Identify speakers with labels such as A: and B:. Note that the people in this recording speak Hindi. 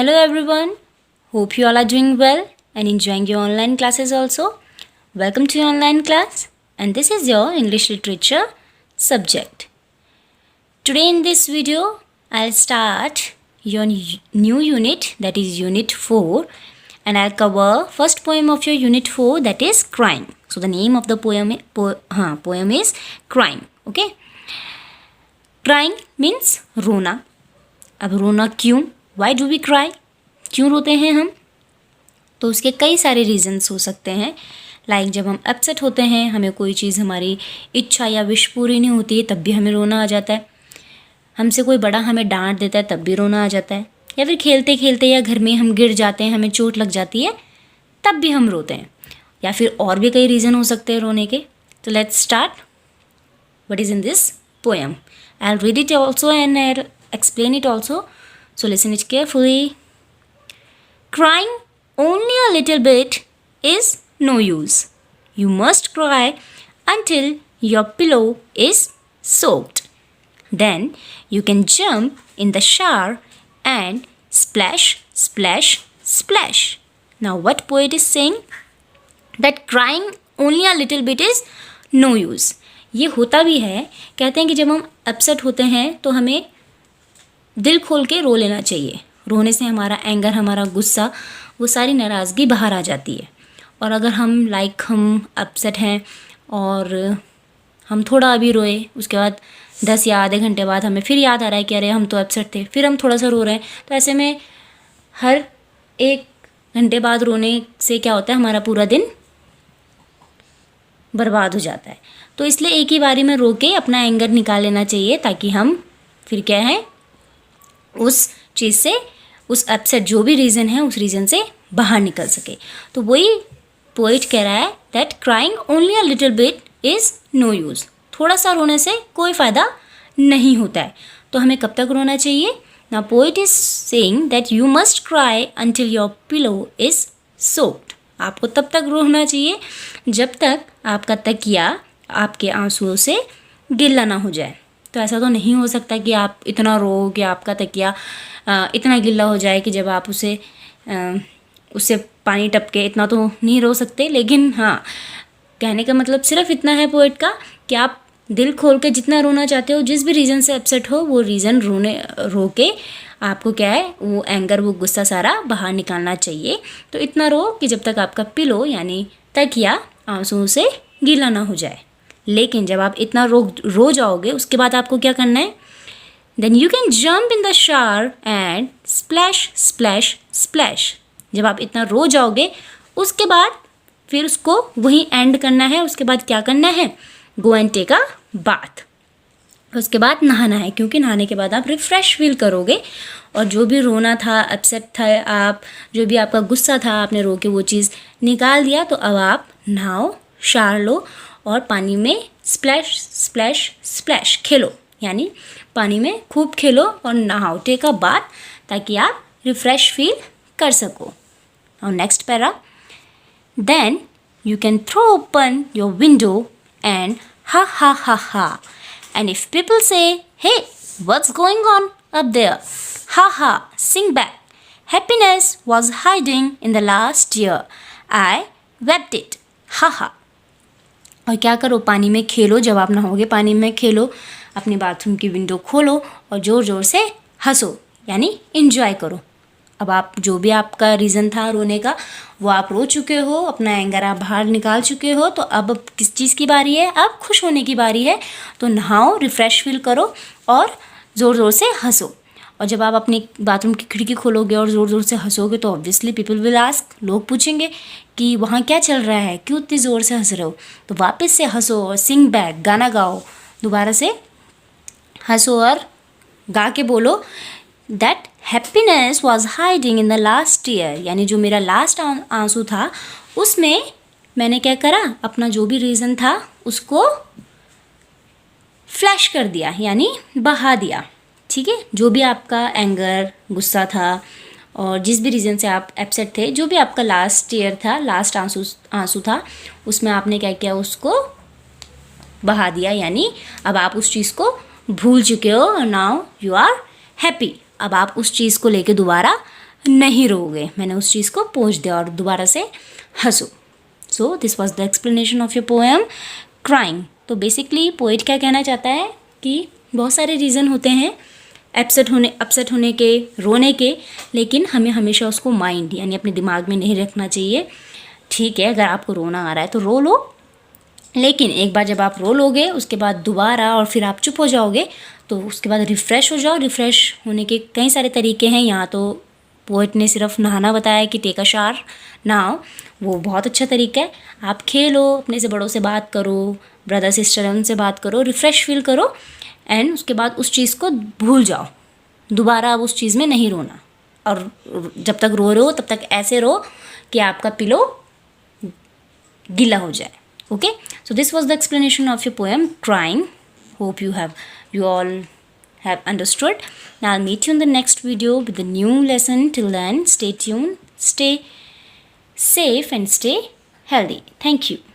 A: Hello everyone. Hope you all are doing well and enjoying your online classes also. Welcome to your online class and this is your English literature subject. Today in this video I'll start your new unit, that is unit 4, and I'll cover first poem of your unit 4, that is Crying. So the name of the poem is Crying. Okay. Crying means रोना. अब रोना क्यों? Why do we cry? क्यों रोते हैं हम? तो उसके कई सारे रीज़न्स हो सकते हैं. लाइक जब हम अपसेट होते हैं, हमें कोई चीज़, हमारी इच्छा या विश पूरी नहीं होती है, तब भी हमें रोना आ जाता है. हमसे कोई बड़ा हमें डांट देता है, तब भी रोना आ जाता है. या फिर खेलते खेलते या घर में हम गिर जाते हैं, हमें चोट लग जाती है, तब भी हम रोते हैं. या फिर और भी कई रीज़न हो सकते हैं रोने के. तो let's start what is in this poem. I will read it also and I will explain it also, so listen it carefully. Crying only a little bit is no use. You must cry until your pillow is soaked. Then you can jump in the shower and splash, splash, splash. Now what poet is saying? That crying only a little bit is no use. ये होता भी है. कहते हैं कि जब हम अपसेट होते हैं तो हमें दिल खोल के रो लेना चाहिए. रोने से हमारा एंगर, हमारा गुस्सा, वो सारी नाराज़गी बाहर आ जाती है. और अगर हम हम अपसेट हैं और हम थोड़ा अभी रोए, उसके बाद 10 या आधे घंटे बाद हमें फिर याद आ रहा है कि अरे हम तो अपसेट थे, फिर हम थोड़ा सा रो रहे हैं, तो ऐसे में हर 1 घंटे बाद रोने से क्या होता है, हमारा पूरा दिन बर्बाद हो जाता है. तो इसलिए एक ही बारी में रो के अपना एंगर निकाल लेना चाहिए, ताकि हम फिर क्या है, उस चीज़ से, उस अपसेट जो भी रीज़न है, उस रीज़न से बाहर निकल सके. तो वही पोइट कह रहा है that crying only a little bit is no use. थोड़ा सा रोने से कोई फ़ायदा नहीं होता है. तो हमें कब तक रोना चाहिए? Now poet is saying that you must cry until your pillow is soaked. आपको तब तक रोना चाहिए जब तक आपका तकिया आपके आंसुओं से गीला ना हो जाए. तो ऐसा तो नहीं हो सकता कि आप इतना रो कि आपका तकिया इतना गीला हो जाए कि जब आप उससे पानी टपके. इतना तो नहीं रो सकते. लेकिन हाँ, कहने का मतलब सिर्फ इतना है पोएट का कि आप दिल खोल के जितना रोना चाहते हो, जिस भी रीज़न से अपसेट हो, वो रीज़न रो के आपको क्या है, वो एंगर, वो गुस्सा सारा बाहर निकालना चाहिए. तो इतना रो कि जब तक आपका पिलो यानी तकिया आंसुओं से गीला ना हो जाए. लेकिन जब आप इतना रो जाओगे, उसके बाद आपको क्या करना है? Then you can jump in the shower and splash, splash, splash. जब आप इतना रो जाओगे, उसके बाद फिर उसको वहीं एंड करना है. उसके बाद क्या करना है? Go and take a bath. उसके बाद नहाना है, क्योंकि नहाने के बाद आप रिफ़्रेश फील करोगे. और जो भी रोना था, अपसेट था आप, जो भी आपका गुस्सा था, आपने रो के वो चीज़ निकाल दिया. तो अब आप नहाओ, शावर लो और पानी में स्प्लैश, स्प्लैश, स्प्लैश खेलो. यानी पानी में खूब खेलो और नहाओ, टेक अ बाथ, ताकि आप रिफ़्रेश फील कर सको. और next para. Then you can throw open your window and ha ha ha ha. And if people say hey what's going on up there, ha ha, sing back. Happiness was hiding in the last year, I wept it, ha ha. और क्या करो? पानी में खेलो. जब आप नहाओगे, पानी में खेलो, अपने बाथरूम की विंडो खोलो और ज़ोर ज़ोर से हंसो, यानी इन्जॉय करो. अब आप जो भी आपका रीज़न था रोने का, वो आप रो चुके हो, अपना एंगर आप बाहर निकाल चुके हो. तो अब किस चीज़ की बारी है? अब खुश होने की बारी है. तो नहाओ, रिफ़्रेश फील करो और ज़ोर ज़ोर से हंसो. और जब आप अपनी बाथरूम की खिड़की खोलोगे और ज़ोर ज़ोर से हंसोगे, तो ऑब्वियसली पीपल विल आस्क, लोग पूछेंगे कि वहाँ क्या चल रहा है, क्यों इतनी ज़ोर से हंस रहे हो. तो वापस से हंसो और सिंग बैक, गाना गाओ, दोबारा से हंसो और गा के बोलो that happiness was hiding in the last year. यानी जो मेरा लास्ट आंसू था, उसमें मैंने क्या करा? अपना जो भी रीज़न था उसको फ्लैश कर दिया, यानी बहा दिया. ठीक है, जो भी आपका एंगर, गुस्सा था और जिस भी रीज़न से आप अपसेट थे, जो भी आपका लास्ट ईयर था, लास्ट आंसू था, उसमें आपने क्या किया? उसको बहा दिया. यानी अब आप उस चीज़ को भूल चुके हो. Now you are happy. अब आप उस चीज़ को लेके दोबारा नहीं रोओगे। मैंने उस चीज़ को पोंछ दिया और दोबारा से हंसो। So this was the explanation of your poem crying. तो बेसिकली पोइट क्या कहना चाहता है कि बहुत सारे रीज़न होते हैं अपसेट होने के, रोने के, लेकिन हमें हमेशा उसको माइंड यानी अपने दिमाग में नहीं रखना चाहिए। ठीक है, अगर आपको रोना आ रहा है तो रो लो, लेकिन एक बार जब आप रो लोगे उसके बाद दोबारा और फिर आप चुप हो जाओगे तो उसके बाद रिफ़्रेश हो जाओ। रिफ़्रेश होने के कई सारे तरीके हैं। यहाँ तो पोइट ने सिर्फ नहाना बताया कि टेक अ शावर नहाओ, वो बहुत अच्छा तरीका है। आप खेलो, अपने से बड़ों से बात करो, ब्रदर सिस्टर है उनसे बात करो, रिफ़्रेश फील करो एंड उसके बाद उस चीज़ को भूल जाओ। दोबारा अब उस चीज़ में नहीं रोना, और जब तक रो रहे हो तब तक ऐसे रो कि आपका पिलो गीला हो जाए। Okay, so this was the explanation of your poem Crying. Hope you all have understood. Now I'll meet you in the next video with the new lesson. Till then, stay tuned, stay safe and stay healthy. Thank you.